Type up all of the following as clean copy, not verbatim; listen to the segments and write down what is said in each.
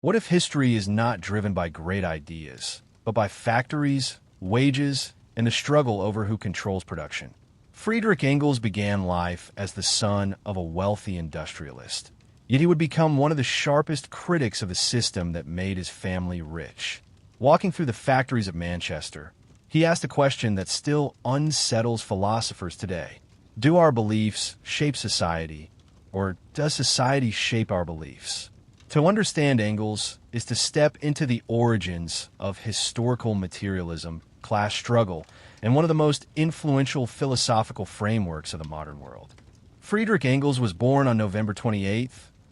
What if history is not driven by great ideas, but by factories, wages, and the struggle over who controls production? Friedrich Engels began life as the son of a wealthy industrialist. Yet he would become one of the sharpest critics of the system that made his family rich. Walking through the factories of Manchester, he asked a question that still unsettles philosophers today. Do our beliefs shape society, or does society shape our beliefs? To understand Engels is to step into the origins of historical materialism, class struggle, and one of the most influential philosophical frameworks of the modern world. Friedrich Engels was born on November 28,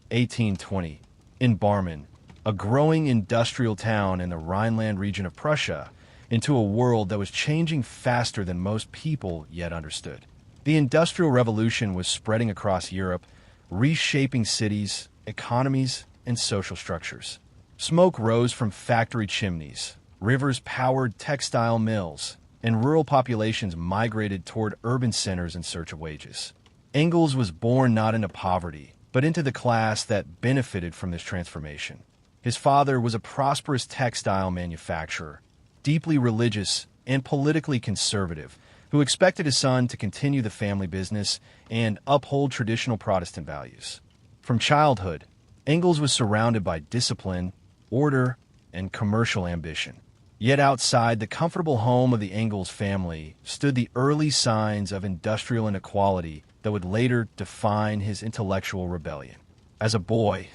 1820, in Barmen, a growing industrial town in the Rhineland region of Prussia, into a world that was changing faster than most people yet understood. The Industrial Revolution was spreading across Europe, reshaping cities, economies, and social structures. Smoke rose from factory chimneys, rivers powered textile mills, and rural populations migrated toward urban centers in search of wages. Engels was born not into poverty, but into the class that benefited from this transformation. His father was a prosperous textile manufacturer, deeply religious and politically conservative, who expected his son to continue the family business and uphold traditional Protestant values. From childhood, Engels was surrounded by discipline, order, and commercial ambition. Yet outside the comfortable home of the Engels family stood the early signs of industrial inequality that would later define his intellectual rebellion. As a boy,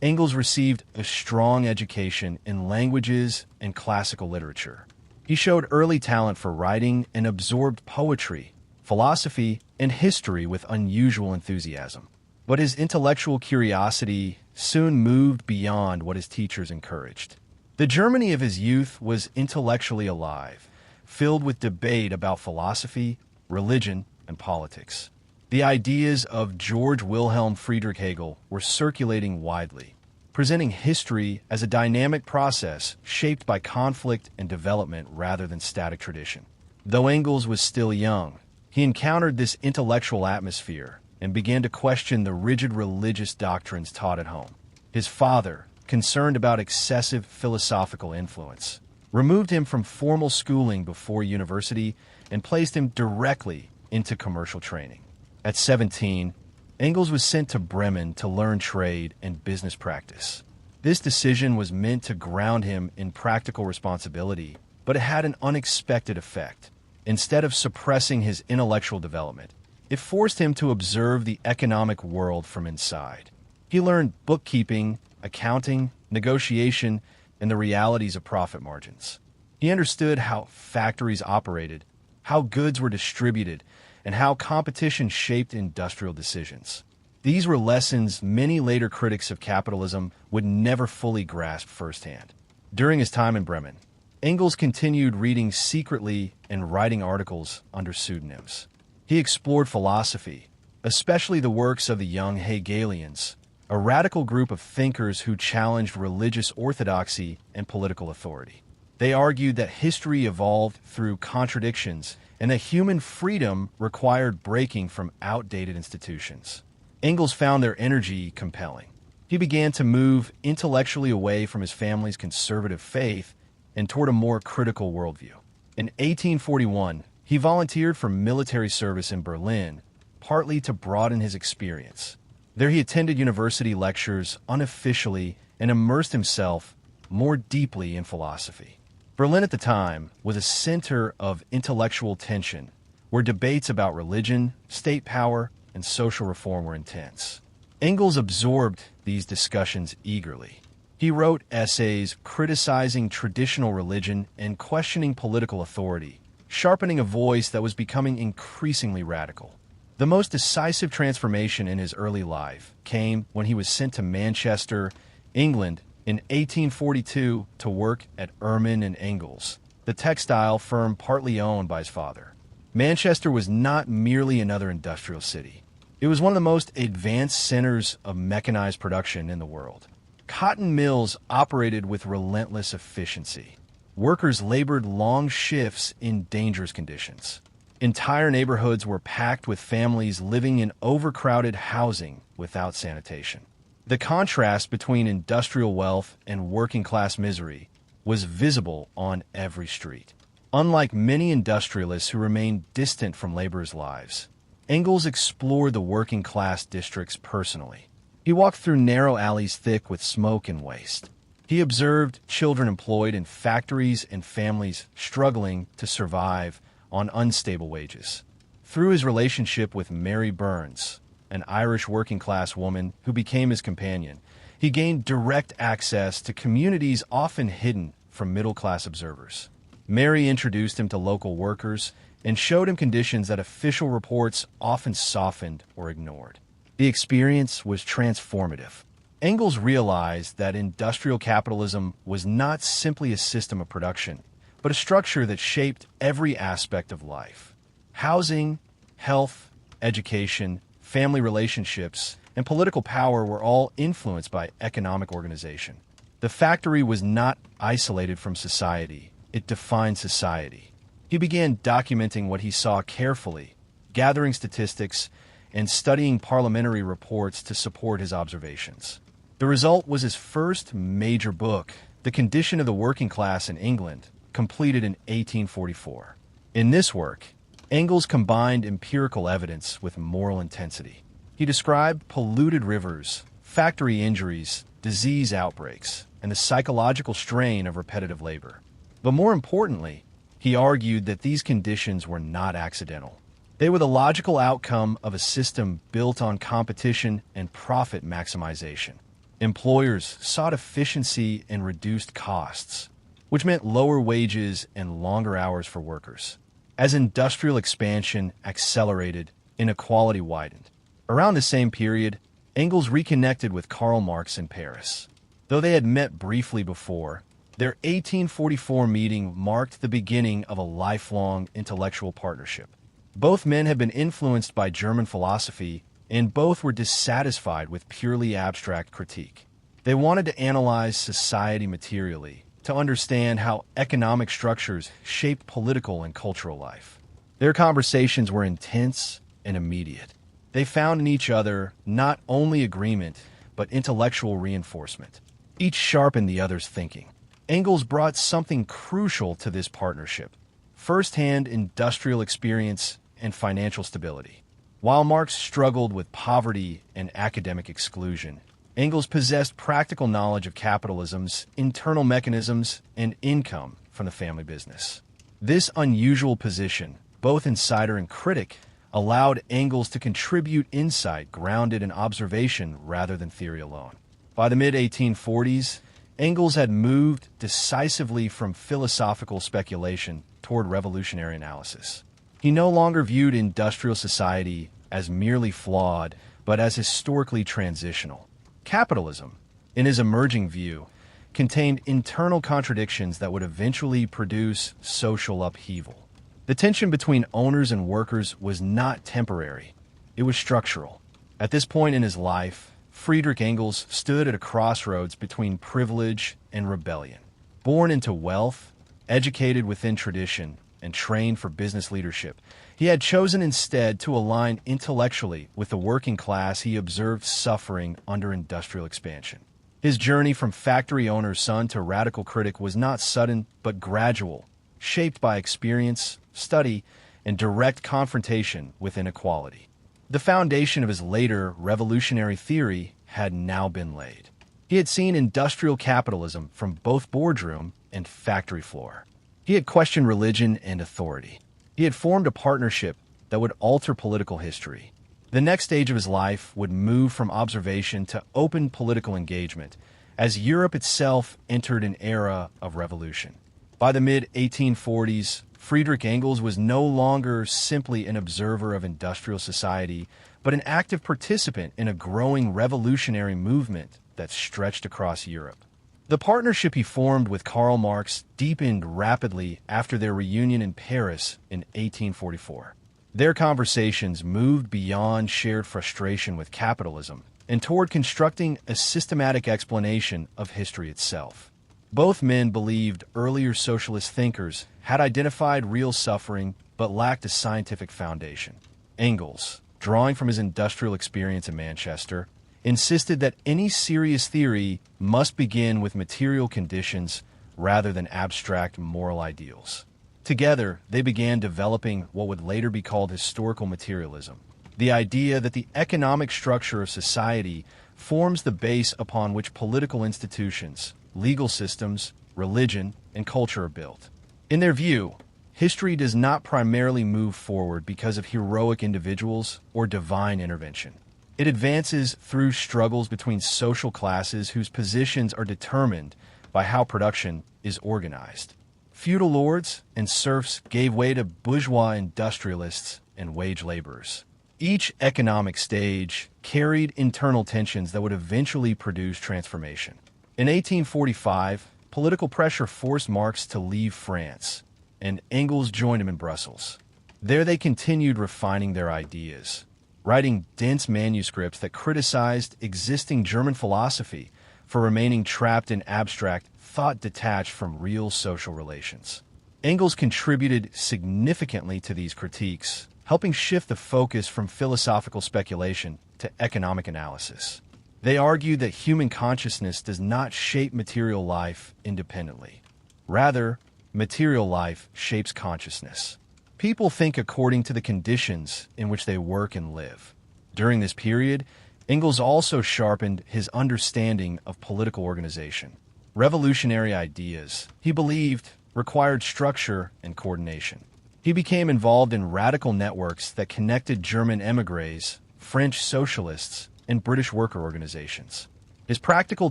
Engels received a strong education in languages and classical literature. He showed early talent for writing and absorbed poetry, philosophy, and history with unusual enthusiasm. But his intellectual curiosity soon moved beyond what his teachers encouraged. The Germany of his youth was intellectually alive, filled with debate about philosophy, religion, and politics. The ideas of George Wilhelm Friedrich Hegel were circulating widely, presenting history as a dynamic process shaped by conflict and development rather than static tradition. Though Engels was still young, he encountered this intellectual atmosphere and began to question the rigid religious doctrines taught at home. His father, concerned about excessive philosophical influence, removed him from formal schooling before university and placed him directly into commercial training. At 17, Engels was sent to Bremen to learn trade and business practice. This decision was meant to ground him in practical responsibility, but it had an unexpected effect. Instead of suppressing his intellectual development, it forced him to observe the economic world from inside. He learned bookkeeping, accounting, negotiation, and the realities of profit margins. He understood how factories operated, how goods were distributed, and how competition shaped industrial decisions. These were lessons many later critics of capitalism would never fully grasp firsthand. During his time in Bremen, Engels continued reading secretly and writing articles under pseudonyms. He explored philosophy, especially the works of the young Hegelians, a radical group of thinkers who challenged religious orthodoxy and political authority. They argued that history evolved through contradictions and that human freedom required breaking from outdated institutions. Engels found their energy compelling. He began to move intellectually away from his family's conservative faith and toward a more critical worldview. In 1841, he volunteered for military service in Berlin, partly to broaden his experience. There he attended university lectures unofficially and immersed himself more deeply in philosophy. Berlin at the time was a center of intellectual tension, where debates about religion, state power, and social reform were intense. Engels absorbed these discussions eagerly. He wrote essays criticizing traditional religion and questioning political authority, sharpening a voice that was becoming increasingly radical. The most decisive transformation in his early life came when he was sent to Manchester, England, in 1842 to work at Erman and Engels, the textile firm partly owned by his father. Manchester was not merely another industrial city. It was one of the most advanced centers of mechanized production in the world. Cotton mills operated with relentless efficiency. Workers labored long shifts in dangerous conditions. Entire neighborhoods were packed with families living in overcrowded housing without sanitation. The contrast between industrial wealth and working-class misery was visible on every street. Unlike many industrialists who remained distant from laborers' lives, Engels explored the working-class districts personally. He walked through narrow alleys thick with smoke and waste. He observed children employed in factories and families struggling to survive on unstable wages. Through his relationship with Mary Burns, an Irish working-class woman who became his companion, he gained direct access to communities often hidden from middle-class observers. Mary introduced him to local workers and showed him conditions that official reports often softened or ignored. The experience was transformative. Engels realized that industrial capitalism was not simply a system of production, but a structure that shaped every aspect of life. Housing, health, education, family relationships, and political power were all influenced by economic organization. The factory was not isolated from society, it defined society. He began documenting what he saw carefully, gathering statistics, and studying parliamentary reports to support his observations. The result was his first major book, The Condition of the Working Class in England, completed in 1844. In this work, Engels combined empirical evidence with moral intensity. He described polluted rivers, factory injuries, disease outbreaks, and the psychological strain of repetitive labor. But more importantly, he argued that these conditions were not accidental. They were the logical outcome of a system built on competition and profit maximization. Employers sought efficiency and reduced costs, which meant lower wages and longer hours for workers. As industrial expansion accelerated, inequality widened. Around the same period, Engels reconnected with Karl Marx in Paris. Though they had met briefly before, their 1844 meeting marked the beginning of a lifelong intellectual partnership. Both men had been influenced by German philosophy, and both were dissatisfied with purely abstract critique. They wanted to analyze society materially, to understand how economic structures shape political and cultural life. Their conversations were intense and immediate. They found in each other not only agreement, but intellectual reinforcement. Each sharpened the other's thinking. Engels brought something crucial to this partnership: first-hand industrial experience and financial stability. While Marx struggled with poverty and academic exclusion, Engels possessed practical knowledge of capitalism's internal mechanisms and income from the family business. This unusual position, both insider and critic, allowed Engels to contribute insight grounded in observation rather than theory alone. By the mid-1840s, Engels had moved decisively from philosophical speculation toward revolutionary analysis. He no longer viewed industrial society as merely flawed, but as historically transitional. Capitalism, in his emerging view, contained internal contradictions that would eventually produce social upheaval. The tension between owners and workers was not temporary, it was structural. At this point in his life, Friedrich Engels stood at a crossroads between privilege and rebellion. Born into wealth, educated within tradition, and trained for business leadership, he had chosen instead to align intellectually with the working class he observed suffering under industrial expansion. His journey from factory owner's son to radical critic was not sudden but gradual, shaped by experience, study, and direct confrontation with inequality. The foundation of his later revolutionary theory had now been laid. He had seen industrial capitalism from both boardroom and factory floor. He had questioned religion and authority. He had formed a partnership that would alter political history. The next stage of his life would move from observation to open political engagement as Europe itself entered an era of revolution. By the mid-1840s, Friedrich Engels was no longer simply an observer of industrial society, but an active participant in a growing revolutionary movement that stretched across Europe. The partnership he formed with Karl Marx deepened rapidly after their reunion in Paris in 1844. Their conversations moved beyond shared frustration with capitalism and toward constructing a systematic explanation of history itself. Both men believed earlier socialist thinkers had identified real suffering but lacked a scientific foundation. Engels, drawing from his industrial experience in Manchester, insisted that any serious theory must begin with material conditions rather than abstract moral ideals. Together, they began developing what would later be called historical materialism, the idea that the economic structure of society forms the base upon which political institutions, legal systems, religion, and culture are built. In their view, history does not primarily move forward because of heroic individuals or divine intervention. It advances through struggles between social classes whose positions are determined by how production is organized. Feudal lords and serfs gave way to bourgeois industrialists and wage laborers. Each economic stage carried internal tensions that would eventually produce transformation. In 1845, political pressure forced Marx to leave France, and Engels joined him in Brussels. There they continued refining their ideas, writing dense manuscripts that criticized existing German philosophy for remaining trapped in abstract thought detached from real social relations. Engels contributed significantly to these critiques, helping shift the focus from philosophical speculation to economic analysis. They argued that human consciousness does not shape material life independently. Rather, material life shapes consciousness. People think according to the conditions in which they work and live. During this period, Engels also sharpened his understanding of political organization. Revolutionary ideas, he believed, required structure and coordination. He became involved in radical networks that connected German émigrés, French socialists, and British worker organizations. His practical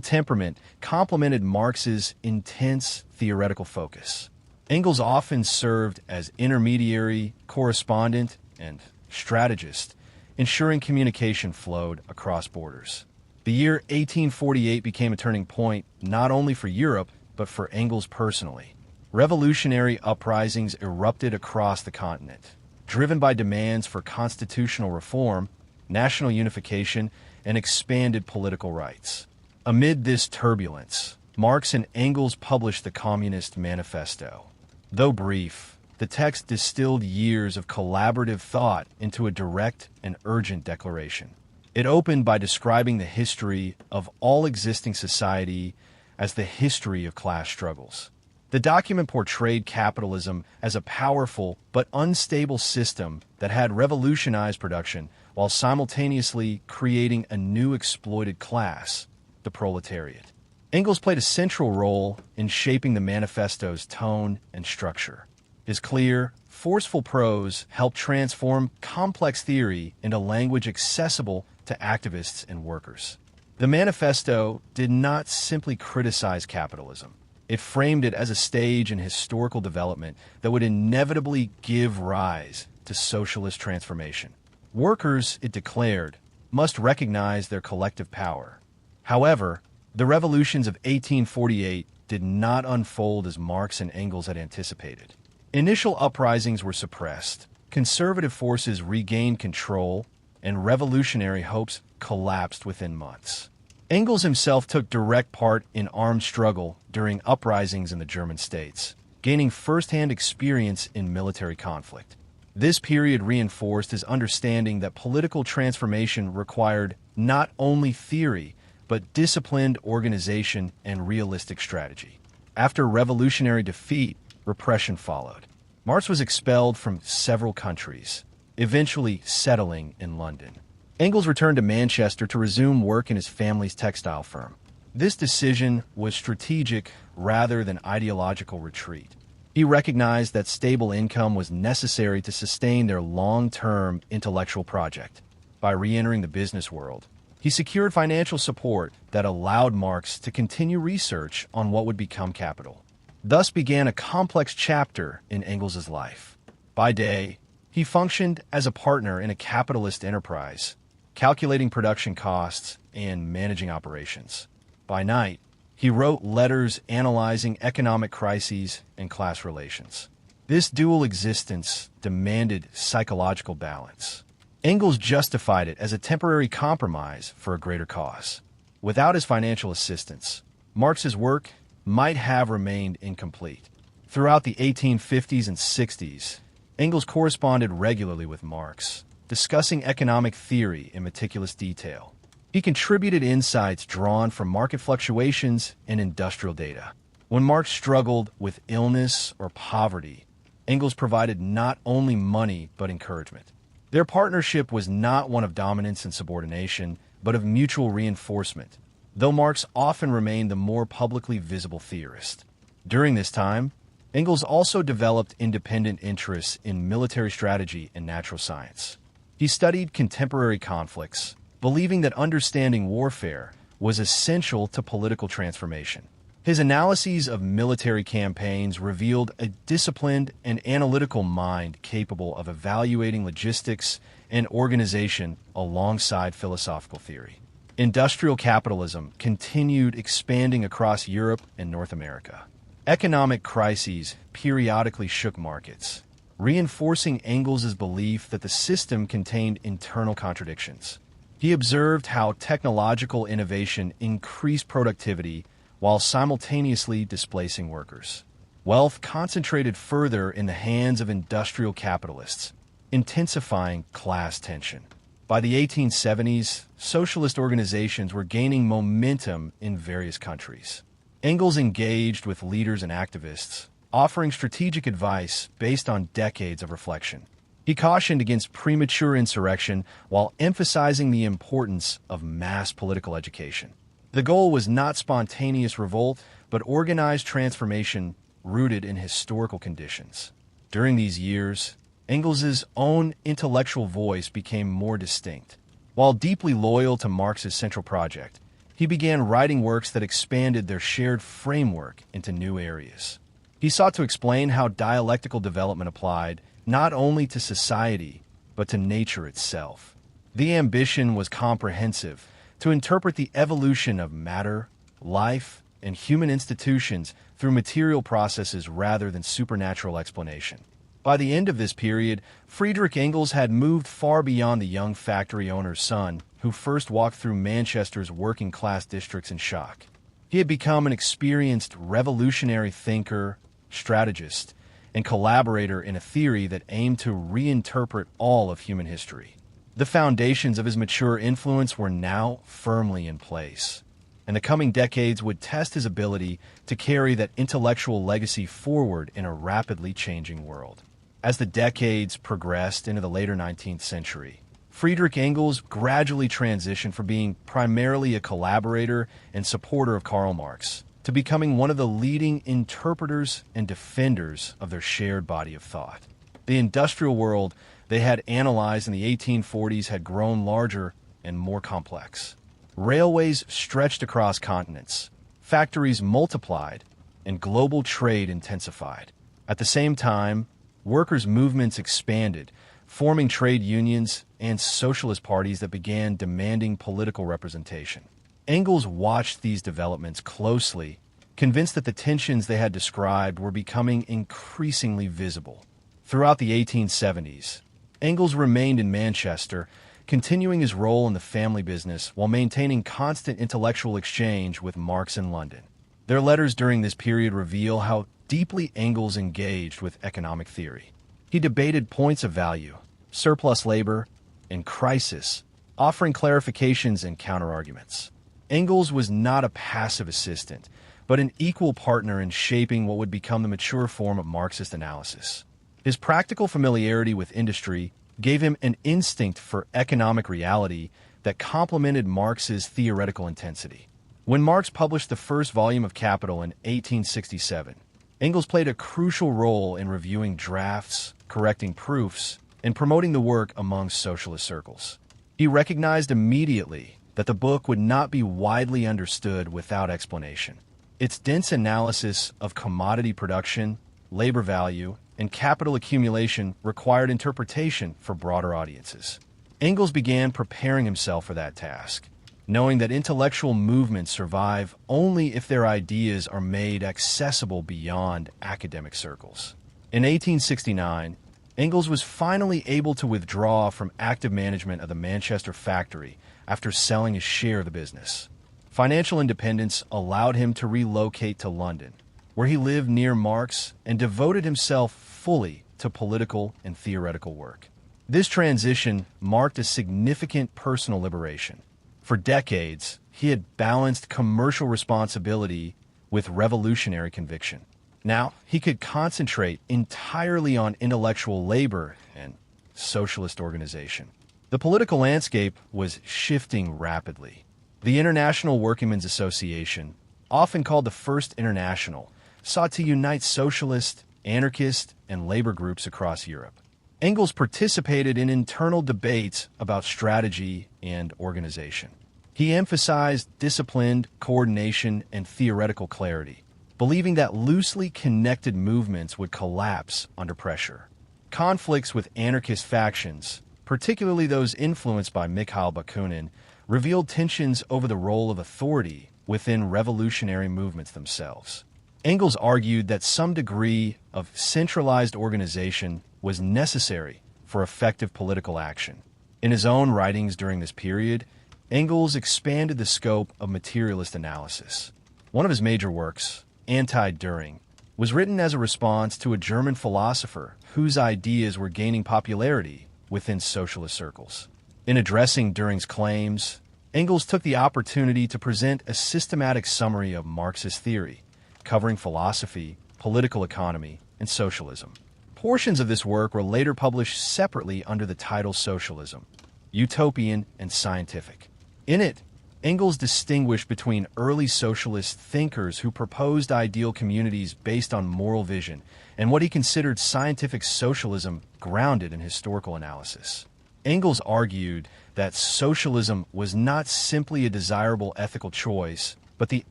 temperament complemented Marx's intense theoretical focus. Engels often served as intermediary, correspondent, and strategist, ensuring communication flowed across borders. The year 1848 became a turning point not only for Europe, but for Engels personally. Revolutionary uprisings erupted across the continent, driven by demands for constitutional reform, national unification, and expanded political rights. Amid this turbulence, Marx and Engels published the Communist Manifesto. Though brief, the text distilled years of collaborative thought into a direct and urgent declaration. It opened by describing the history of all existing society as the history of class struggles. The document portrayed capitalism as a powerful but unstable system that had revolutionized production while simultaneously creating a new exploited class, the proletariat. Engels played a central role in shaping the manifesto's tone and structure. His clear, forceful prose helped transform complex theory into language accessible to activists and workers. The manifesto did not simply criticize capitalism. It framed it as a stage in historical development that would inevitably give rise to socialist transformation. Workers, it declared, must recognize their collective power. However, the revolutions of 1848 did not unfold as Marx and Engels had anticipated. Initial uprisings were suppressed, conservative forces regained control, and revolutionary hopes collapsed within months. Engels himself took direct part in armed struggle during uprisings in the German states, gaining first-hand experience in military conflict. This period reinforced his understanding that political transformation required not only theory, but disciplined organization and realistic strategy. After revolutionary defeat, repression followed. Marx was expelled from several countries, eventually settling in London. Engels returned to Manchester to resume work in his family's textile firm. This decision was strategic rather than ideological retreat. He recognized that stable income was necessary to sustain their long-term intellectual project. By re-entering the business world, he secured financial support that allowed Marx to continue research on what would become capital. Thus began a complex chapter in Engels' life. By day, he functioned as a partner in a capitalist enterprise, calculating production costs and managing operations. By night, he wrote letters analyzing economic crises and class relations. This dual existence demanded psychological balance. Engels justified it as a temporary compromise for a greater cause. Without his financial assistance, Marx's work might have remained incomplete. Throughout the 1850s and 60s, Engels corresponded regularly with Marx, discussing economic theory in meticulous detail. He contributed insights drawn from market fluctuations and industrial data. When Marx struggled with illness or poverty, Engels provided not only money but encouragement. Their partnership was not one of dominance and subordination, but of mutual reinforcement, though Marx often remained the more publicly visible theorist. During this time, Engels also developed independent interests in military strategy and natural science. He studied contemporary conflicts, believing that understanding warfare was essential to political transformation. His analyses of military campaigns revealed a disciplined and analytical mind capable of evaluating logistics and organization alongside philosophical theory. Industrial capitalism continued expanding across Europe and North America. Economic crises periodically shook markets, reinforcing Engels' belief that the system contained internal contradictions. He observed how technological innovation increased productivity while simultaneously displacing workers. Wealth concentrated further in the hands of industrial capitalists, intensifying class tension. By the 1870s, socialist organizations were gaining momentum in various countries. Engels engaged with leaders and activists, offering strategic advice based on decades of reflection. He cautioned against premature insurrection while emphasizing the importance of mass political education. The goal was not spontaneous revolt, but organized transformation rooted in historical conditions. During these years, Engels' own intellectual voice became more distinct. While deeply loyal to Marx's central project, he began writing works that expanded their shared framework into new areas. He sought to explain how dialectical development applied not only to society, but to nature itself. The ambition was comprehensive, to interpret the evolution of matter, life, and human institutions through material processes rather than supernatural explanation. By the end of this period, Friedrich Engels had moved far beyond the young factory owner's son who first walked through Manchester's working-class districts in shock. He had become an experienced revolutionary thinker, strategist, and collaborator in a theory that aimed to reinterpret all of human history. The foundations of his mature influence were now firmly in place, and the coming decades would test his ability to carry that intellectual legacy forward in a rapidly changing world. As the decades progressed into the later 19th century, Friedrich Engels gradually transitioned from being primarily a collaborator and supporter of Karl Marx to becoming one of the leading interpreters and defenders of their shared body of thought. The industrial world they had analyzed in the 1840s had grown larger and more complex. Railways stretched across continents, factories multiplied, and global trade intensified. At the same time, workers' movements expanded, forming trade unions and socialist parties that began demanding political representation. Engels watched these developments closely, convinced that the tensions they had described were becoming increasingly visible. Throughout the 1870s, Engels remained in Manchester, continuing his role in the family business while maintaining constant intellectual exchange with Marx in London. Their letters during this period reveal how deeply Engels engaged with economic theory. He debated points of value, surplus labor, and crisis, offering clarifications and counterarguments. Engels was not a passive assistant, but an equal partner in shaping what would become the mature form of Marxist analysis. His practical familiarity with industry gave him an instinct for economic reality that complemented Marx's theoretical intensity. When Marx published the first volume of Capital in 1867, Engels played a crucial role in reviewing drafts, correcting proofs, and promoting the work among socialist circles. He recognized immediately that the book would not be widely understood without explanation. Its dense analysis of commodity production, labor value, and capital accumulation required interpretation for broader audiences. Engels began preparing himself for that task, knowing that intellectual movements survive only if their ideas are made accessible beyond academic circles. In 1869, Engels was finally able to withdraw from active management of the Manchester factory after selling his share of the business. Financial independence allowed him to relocate to London, where he lived near Marx and devoted himself fully to political and theoretical work. This transition marked a significant personal liberation. For decades, he had balanced commercial responsibility with revolutionary conviction. Now, he could concentrate entirely on intellectual labor and socialist organization. The political landscape was shifting rapidly. The International Workingmen's Association, often called the First International, sought to unite socialist, anarchist, and labor groups across Europe. Engels participated in internal debates about strategy and organization. He emphasized disciplined coordination and theoretical clarity, believing that loosely connected movements would collapse under pressure. Conflicts with anarchist factions, particularly those influenced by Mikhail Bakunin, revealed tensions over the role of authority within revolutionary movements themselves. Engels argued that some degree of centralized organization was necessary for effective political action. In his own writings during this period, Engels expanded the scope of materialist analysis. One of his major works, Anti-Düring, was written as a response to a German philosopher whose ideas were gaining popularity within socialist circles. In addressing Düring's claims, Engels took the opportunity to present a systematic summary of Marxist theory, covering philosophy, political economy, and socialism. Portions of this work were later published separately under the title Socialism, Utopian and Scientific. In it, Engels distinguished between early socialist thinkers who proposed ideal communities based on moral vision and what he considered scientific socialism grounded in historical analysis. Engels argued that socialism was not simply a desirable ethical choice, but the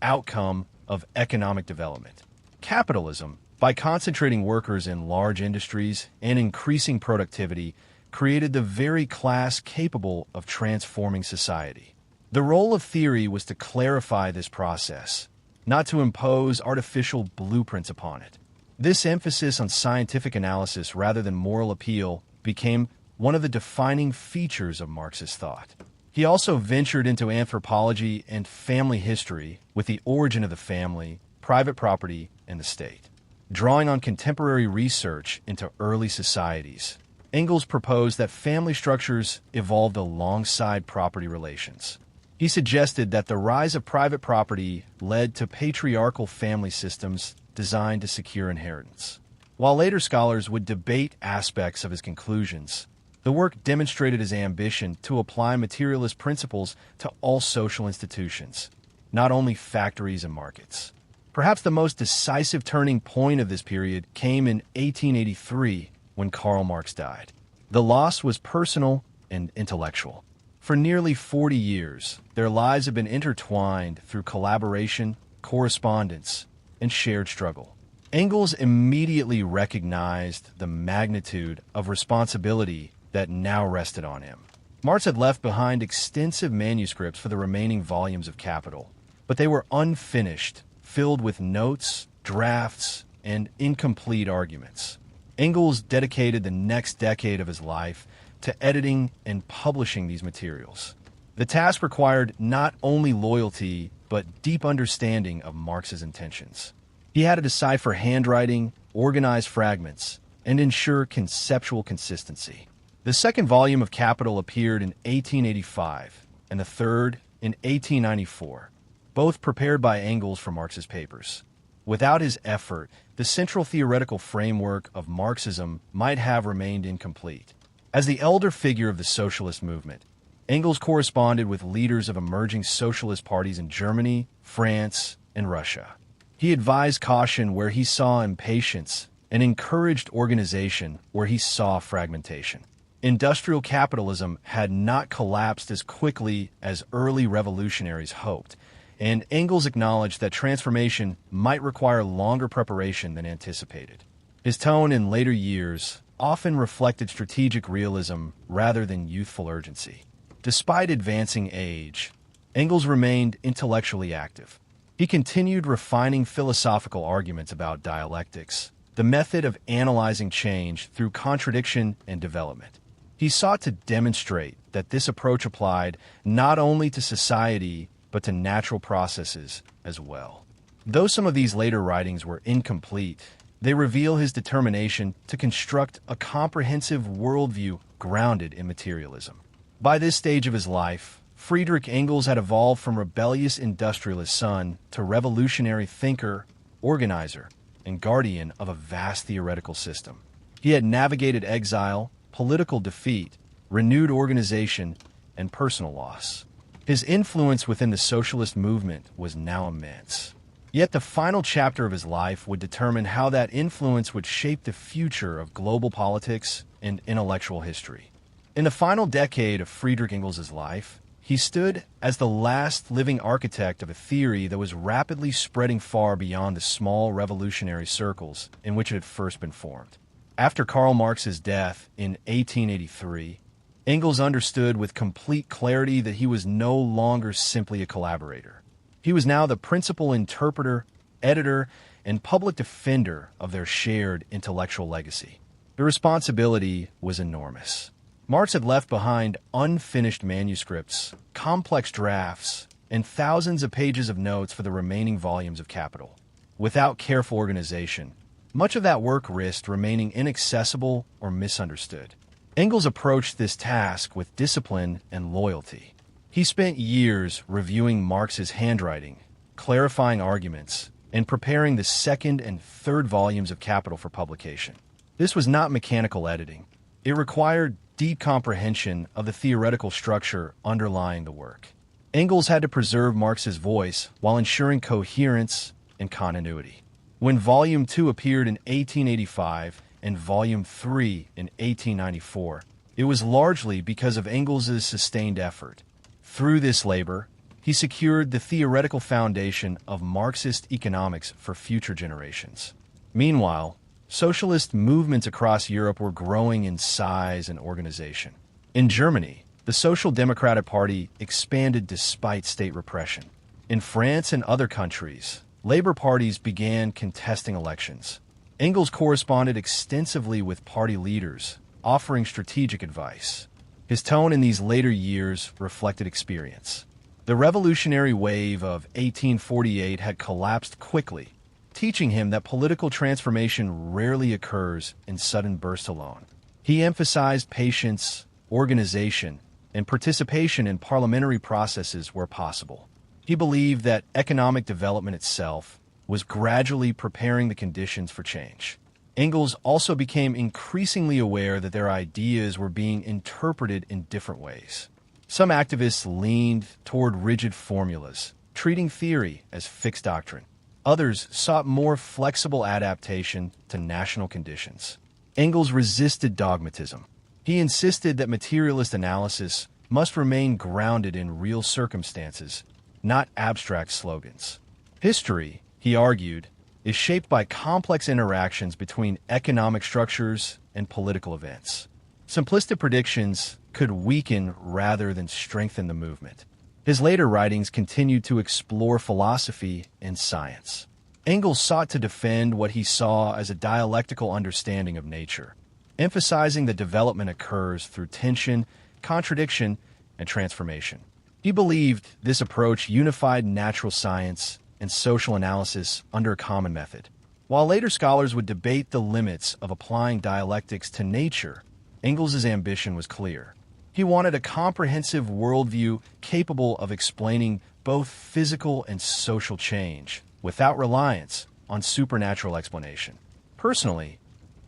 outcome of economic development. Capitalism, by concentrating workers in large industries and increasing productivity, created the very class capable of transforming society. The role of theory was to clarify this process, not to impose artificial blueprints upon it. This emphasis on scientific analysis rather than moral appeal became one of the defining features of Marxist thought. He also ventured into anthropology and family history with the origin of the family, private property, and the state. Drawing on contemporary research into early societies, Engels proposed that family structures evolved alongside property relations. He suggested that the rise of private property led to patriarchal family systems designed to secure inheritance. While later scholars would debate aspects of his conclusions, the work demonstrated his ambition to apply materialist principles to all social institutions, not only factories and markets. Perhaps the most decisive turning point of this period came in 1883 when Karl Marx died. The loss was personal and intellectual. For nearly 40 years, their lives have been intertwined through collaboration, correspondence, and shared struggle. Engels immediately recognized the magnitude of responsibility that now rested on him. Marx had left behind extensive manuscripts for the remaining volumes of Capital, but they were unfinished, filled with notes, drafts, and incomplete arguments. Engels dedicated the next decade of his life to editing and publishing these materials. The task required not only loyalty, but deep understanding of Marx's intentions. He had to decipher handwriting, organize fragments, and ensure conceptual consistency. The second volume of Capital appeared in 1885, and the third in 1894, both prepared by Engels for Marx's papers. Without his effort, the central theoretical framework of Marxism might have remained incomplete. As the elder figure of the socialist movement, Engels corresponded with leaders of emerging socialist parties in Germany, France, and Russia. He advised caution where he saw impatience and encouraged organization where he saw fragmentation. Industrial capitalism had not collapsed as quickly as early revolutionaries hoped, and Engels acknowledged that transformation might require longer preparation than anticipated. His tone in later years often reflected strategic realism rather than youthful urgency. Despite advancing age, Engels remained intellectually active. He continued refining philosophical arguments about dialectics, the method of analyzing change through contradiction and development. He sought to demonstrate that this approach applied not only to society, but to natural processes as well. Though some of these later writings were incomplete, they reveal his determination to construct a comprehensive worldview grounded in materialism. By this stage of his life, Friedrich Engels had evolved from rebellious industrialist son to revolutionary thinker, organizer, and guardian of a vast theoretical system. He had navigated exile, political defeat, renewed organization, and personal loss. His influence within the socialist movement was now immense. Yet the final chapter of his life would determine how that influence would shape the future of global politics and intellectual history. In the final decade of Friedrich Engels' life, he stood as the last living architect of a theory that was rapidly spreading far beyond the small revolutionary circles in which it had first been formed. After Karl Marx's death in 1883, Engels understood with complete clarity that he was no longer simply a collaborator. He was now the principal interpreter, editor, and public defender of their shared intellectual legacy. The responsibility was enormous. Marx had left behind unfinished manuscripts, complex drafts, and thousands of pages of notes for the remaining volumes of Capital. Without careful organization, much of that work risked remaining inaccessible or misunderstood. Engels approached this task with discipline and loyalty. He spent years reviewing Marx's handwriting, clarifying arguments, and preparing the second and third volumes of Capital for publication. This was not mechanical editing. It required deep comprehension of the theoretical structure underlying the work. Engels had to preserve Marx's voice while ensuring coherence and continuity. When Volume 2 appeared in 1885 and Volume 3 in 1894, it was largely because of Engels' sustained effort. Through this labor, he secured the theoretical foundation of Marxist economics for future generations. Meanwhile, socialist movements across Europe were growing in size and organization. In Germany, the Social Democratic Party expanded despite state repression. In France and other countries, labor parties began contesting elections. Engels corresponded extensively with party leaders, offering strategic advice. His tone in these later years reflected experience. The revolutionary wave of 1848 had collapsed quickly, teaching him that political transformation rarely occurs in sudden bursts alone. He emphasized patience, organization, and participation in parliamentary processes where possible. He believed that economic development itself was gradually preparing the conditions for change. Engels also became increasingly aware that their ideas were being interpreted in different ways. Some activists leaned toward rigid formulas, treating theory as fixed doctrine. Others sought more flexible adaptation to national conditions. Engels resisted dogmatism. He insisted that materialist analysis must remain grounded in real circumstances, not abstract slogans. History, he argued, is shaped by complex interactions between economic structures and political events. Simplistic predictions could weaken rather than strengthen the movement. His later writings continued to explore philosophy and science. Engels sought to defend what he saw as a dialectical understanding of nature, emphasizing that development occurs through tension, contradiction, and transformation. He believed this approach unified natural science and social analysis under a common method. While later scholars would debate the limits of applying dialectics to nature, Engels' ambition was clear. He wanted a comprehensive worldview capable of explaining both physical and social change, without reliance on supernatural explanation. Personally,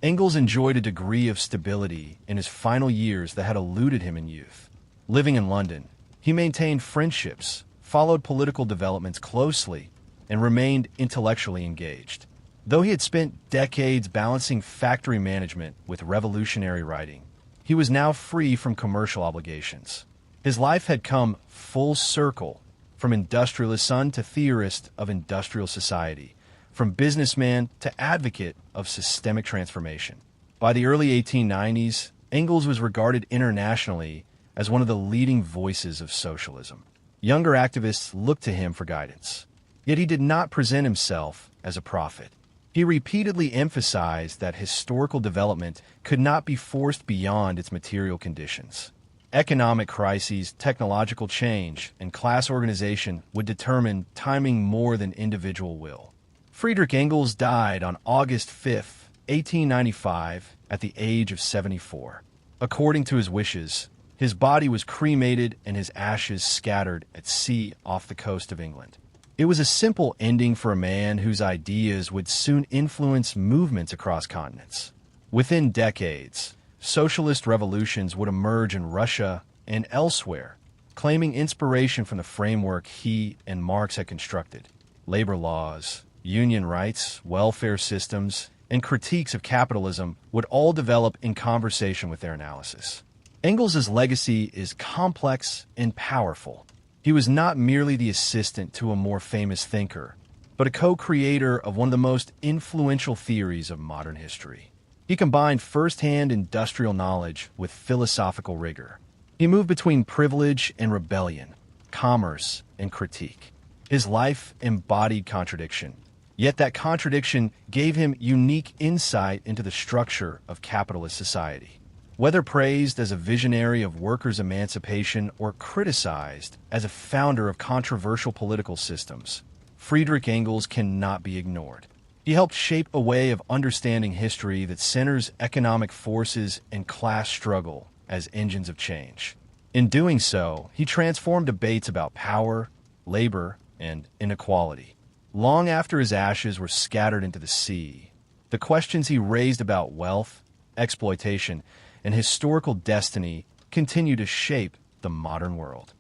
Engels enjoyed a degree of stability in his final years that had eluded him in youth. Living in London, he maintained friendships, followed political developments closely, and remained intellectually engaged. Though he had spent decades balancing factory management with revolutionary writing, he was now free from commercial obligations. His life had come full circle, from industrialist son to theorist of industrial society, from businessman to advocate of systemic transformation. By the early 1890s, Engels was regarded internationally as one of the leading voices of socialism. Younger activists looked to him for guidance. Yet he did not present himself as a prophet. He repeatedly emphasized that historical development could not be forced beyond its material conditions. Economic crises, technological change, and class organization would determine timing more than individual will. Friedrich Engels died on August 5, 1895, at the age of 74. According to his wishes, his His body was cremated and his ashes scattered at sea off the coast of England. It was a simple ending for a man whose ideas would soon influence movements across continents. Within decades, socialist revolutions would emerge in Russia and elsewhere, claiming inspiration from the framework he and Marx had constructed. Labor laws, union rights, welfare systems, and critiques of capitalism would all develop in conversation with their analysis. Engels' legacy is complex and powerful. He was not merely the assistant to a more famous thinker, but a co-creator of one of the most influential theories of modern history. He combined first-hand industrial knowledge with philosophical rigor. He moved between privilege and rebellion, commerce and critique. His life embodied contradiction, yet that contradiction gave him unique insight into the structure of capitalist society. Whether praised as a visionary of workers' emancipation or criticized as a founder of controversial political systems, Friedrich Engels cannot be ignored. He helped shape a way of understanding history that centers economic forces and class struggle as engines of change. In doing so, he transformed debates about power, labor, and inequality. Long after his ashes were scattered into the sea, the questions he raised about wealth, exploitation, and historical destiny continue to shape the modern world.